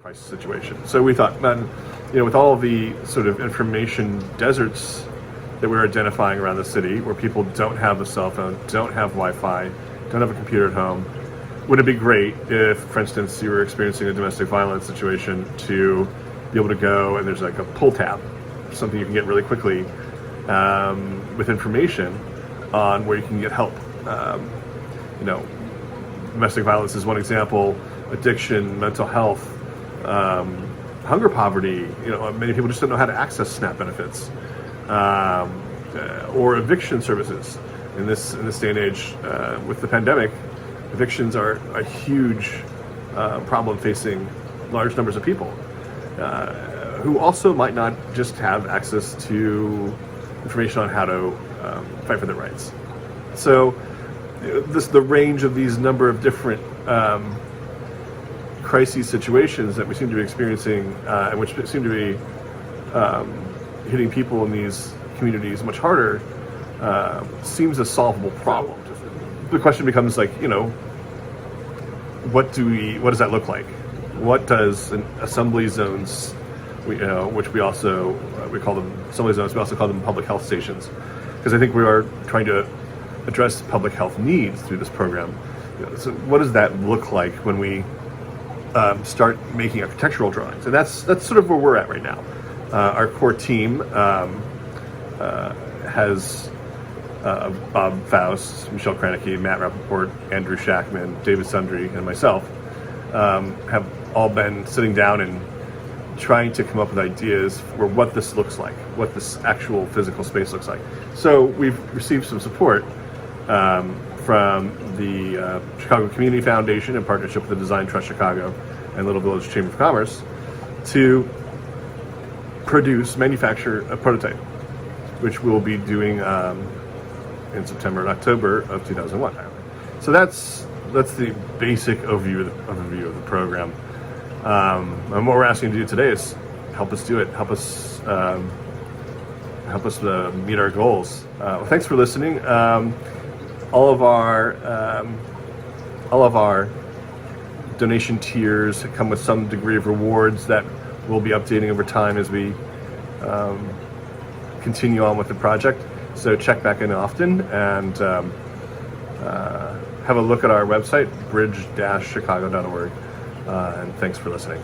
crisis situation. So we thought, man, with all of the sort of information deserts that we're identifying around the city, where people don't have a cell phone, don't have Wi-Fi, don't have a computer at home, wouldn't it be great if, for instance, you were experiencing a domestic violence situation, to be able to go and there's like a pull tab, something you can get really quickly with information on where you can get help. Domestic violence is one example, addiction, mental health, hunger, poverty. Many people just don't know how to access SNAP benefits, or eviction services. In this day and age, with the pandemic, evictions are a huge problem facing large numbers of people who also might not just have access to information on how to fight for their rights. So the range of these number of different crisis situations that we seem to be experiencing, and which seem to be hitting people in these communities much harder, seems a solvable problem. The question becomes what does that look like? What does an assembly zones, which we call them assembly zones, we also call them public health stations, because I think we are trying to address public health needs through this program. So what does that look like when we start making architectural drawings? And that's sort of where we're at right now. Our core team has Bob Faust, Michelle Kranicki, Matt Rappaport, Andrew Shackman, David Sundry, and myself have all been sitting down and trying to come up with ideas for what this looks like, what this actual physical space looks like. So we've received some support from the Chicago Community Foundation in partnership with the Design Trust Chicago and Little Village Chamber of Commerce to manufacture a prototype, which we'll be doing in September and October of 2001. So that's the basic overview of the program. And what we're asking you to do today is help us do it. Help us meet our goals. Thanks for listening. All of our donation tiers come with some degree of rewards that we'll be updating over time as we continue on with the project. So check back in often and have a look at our website, bridge-chicago.org. And thanks for listening.